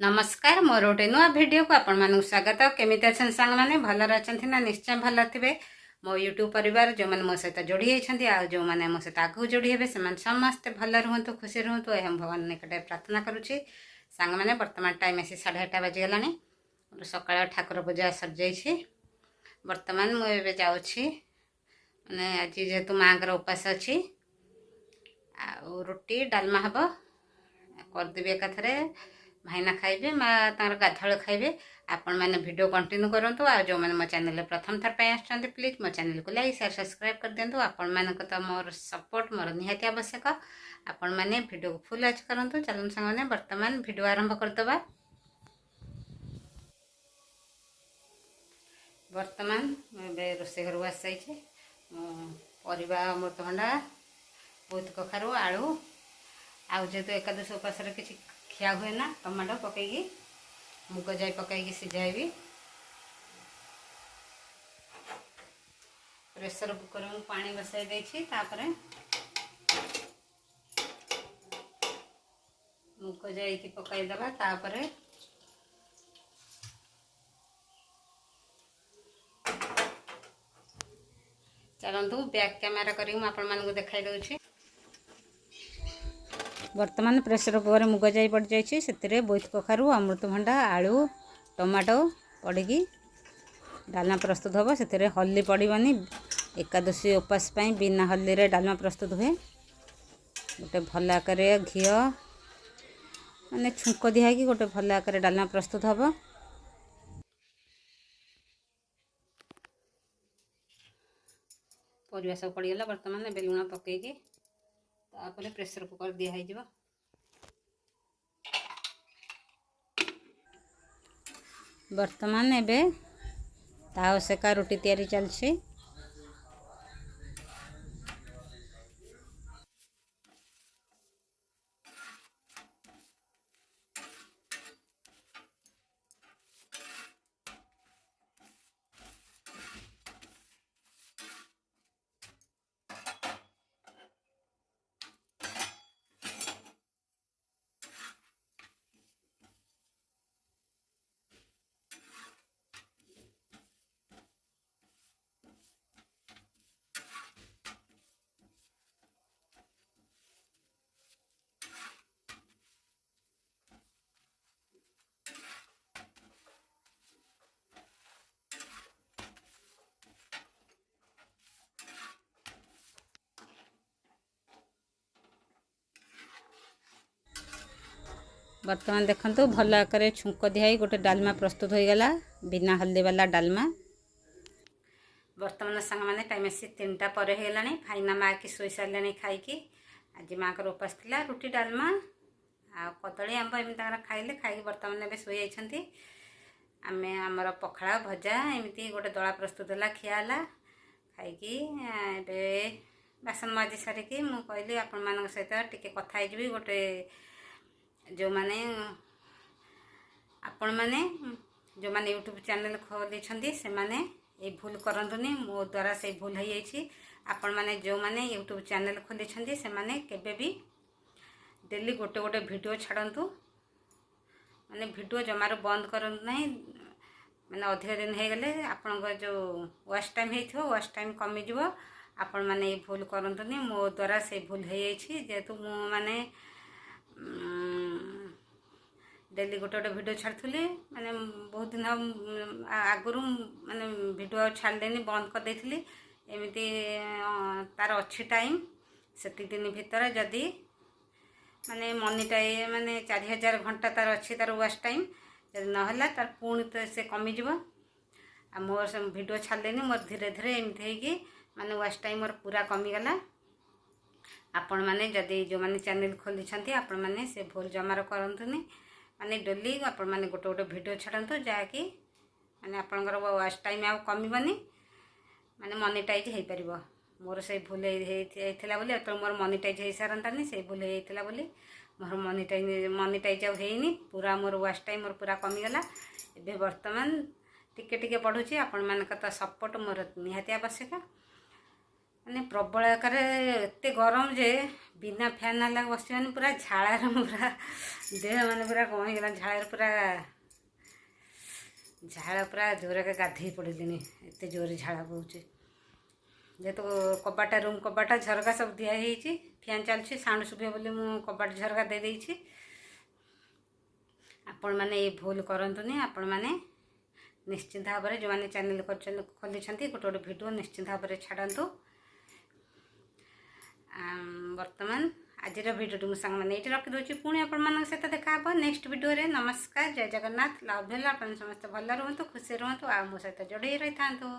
नमस्कार मोर गोटे नुआ भिडियो को आपण मानक स्वागत। केमिति अछन सांग माने भलर अछंती ना? निश्चय भल थिबे। मो यूट्यूब परिवार जो माने मो सहित जोड़ी होइछंती आ जो माने मो सहित आगु जोड़ी हेबे से समस्त भल रहंतु खुशी रहंतु एवं भगवान निकटे प्रार्थना करूची। सांग माने वर्तमान टाइम आसी 8:30 बजे गलानी। सकाळ ठाकुर पूजा सर जाईछि। वर्तमान मो एबे जाउछि माने आज जेतु मांगर उपास अछि आ रोटी डालमा हबो कर देबे कथरे भाईना खाइबे माँ तार गाधल खाइबे। आपण मैंने वीडियो कंटिन्यू करंतु आ जो मैंने मो चैनल प्रथम थर पे आछंती प्लीज मो चैनल को लाइक शेयर सब्सक्राइब कर देंतु। आपण मैंने तो मोर सपोर्ट मोर निहाती आवश्यक। आपण मैंने वीडियो को फुल वॉच करंतु। चलन संगने वर्तमान वीडियो आरंभ कर दबा। वर्तमान मैं रोसे घर आस जाइए। परिवा अमृतभंडा बहुत कखारु आलू आउ जेतु एकादश उपास किसी खिया हुए ना टमाटो पकईकी मुग जाई पकईकी सिझाइबी। प्रेसर कुकर में पानी बसाई देछि। तापरे मुग जाई की पकाई दबा। तापरे चलंतु बैक कैमेरा करी आपण मानकु देखाई दउछि। वर्तमान प्रेसर कुकर मुग जाई पड़ जाइए। से बोईत कखारु अमृतभंडा आलू टमाटो पड़ी डालमा प्रस्तुत हम। से हल्दी पड़वानी। एकादशी उपास पाई बिना हल्दी रे डालमा प्रस्तुत हुए। गोटे भल आकार घी माने छुंक दिया कि गोटे भल आकार डालमा प्रस्तुत हम। परिवा सब पड़गला। बर्तमान ए लुण पकईकी तापर प्रेसर कुकर दिया है। वर्तमान एबे ताव सेका रोटी तैयारी चलछि। वर्तमान देखंतु भल आकार छुंक दिहाई गोटे डालमा प्रस्तुत हो गला बिना हल्दी वाला डालमा। वर्तमान सांग माने टाइम आसी 3टा पर हो गलानी। भाईना माँ की सोई सारे खाई आज माँ को उपास थिला रोटी डालमा आ कदली आंब एम खाइले खाई वर्तमान ए शोई जाइछंती। आमे आमर पखाड़ा भजा एमती गोटे दला प्रस्तुत है खियाला खाई बासन माजी सारिकी मु कहली आपण मान सहित टिके कथा होइजबी। गोटे जो माने आपण माने जो माने यूट्यूब चैनल खोली से माने ये भूल करंतुनी। मो द्वारा से भूल हो जाइछि। आपण माने जो माने यूट्यूब चैनल खोली से माने केबे भी डेली गोटे गोटे वीडियो छाड़ंतु। माने वीडियो जमार बंद करंतु नहीं। माने अधिक दिन हो गले आपण जो वॉच टाइम हो वॉच टाइम कमी जीवो। आपण माने ये भूल करंतुनी। मो द्वारा से भूल हो जाइछि। जेतु मो माने डेली गोटे गोटे वीडियो छाड़ुली माने बहुत दिन आगुरी माने वीडियो छाड़देनी बंद कर देथिली। एमती तार अच्छी टाइम से दिन भीतर जदि माने मनीटाई माने 4000 घंटा तार अच्छी तार वॉच टाइम जब नहला तार पुणी तो से कमी जीवो। आ मोर से वीडियो छाड़देनी मोर धीरे धीरे एमती होगी माने वॉच टाइम मोर पूरा कमीगला। आपण माने जदि जो माने चैनल खोली छंती आपण माने से भूल जमार करंतुनी। माने डेली आपण माने गोटे गोटे वीडियो छाड़ंतु जाकि माने आपनकर वॉच टाइम आ कमीबनी माने मोनेटाइज हो पारिबो। मोर से भूल हेइथिला बोली एत मोर मोनेटाइज हो सारंतानी से भूल हेइथिला बोली मोर मोनेटाइज आ हेइनी। पूरा मोर वॉच टाइम मोर पूरा कमीगला। एबे वर्तमान टिके टिके पढुची। आपण मानक तो सपोर्ट मोर निहाती आवश्यक। ମାନେ ପ୍ରବଳ ଆକାରରେ ଏତେ ଗରମ ଯେ ବିନା ଫ୍ୟାନ୍ ହେଲା ବସିବାନି, ପୁରା ଝାଳରେ ପୁରା ଦେହ ମାନେ ପୁରା କଣ ହେଇଗଲା, ଝାଳ ପୁରା ଜୋରରେ ଗାଧେଇ ପଡ଼ିଲିନି, ଏତେ ଜୋରରେ ଝାଳ ବହୁଛି। ଯେହେତୁ କବାଟା ରୁମ୍ କବାଟା ଝରକା ସବୁ ଦିଆ ହେଇଛି, ଫ୍ୟାନ୍ ଚାଲୁଛି, ସାଉଣ୍ଡ ଶୁଭିବ ବୋଲି ମୁଁ କବାଟ ଝରକା ଦେଇଦେଇଛି। ଆପଣମାନେ ଏ ଭୁଲ କରନ୍ତୁନି। ଆପଣମାନେ ନିଶ୍ଚିନ୍ତ ଭାବରେ ଯେଉଁମାନେ ଚ୍ୟାନେଲ୍ ଖୋଲିଛନ୍ତି ଗୋଟେ ଗୋଟେ ଭିଡ଼ିଓ ନିଶ୍ଚିନ୍ତ ଭାବରେ ଛାଡ଼ନ୍ତୁ। ବର୍ତ୍ତମାନ ଆଜିର ଭିଡ଼ିଓଟି ମୁଁ ସାଙ୍ଗମାନେ ଏଇଠି ରଖିଦେଉଛି। ପୁଣି ଆପଣମାନଙ୍କ ସହିତ ଦେଖା ହେବ ନେକ୍ସଟ ଭିଡ଼ିଓରେ। ନମସ୍କାର, ଜୟ ଜଗନ୍ନାଥ, ଲଭ୍ ହେଲା। ଆପଣ ସମସ୍ତେ ଭଲ ରୁହନ୍ତୁ, ଖୁସି ରୁହନ୍ତୁ, ଆଉ ମୋ ସହିତ ଯୋଡ଼ି ରହିଥାନ୍ତୁ।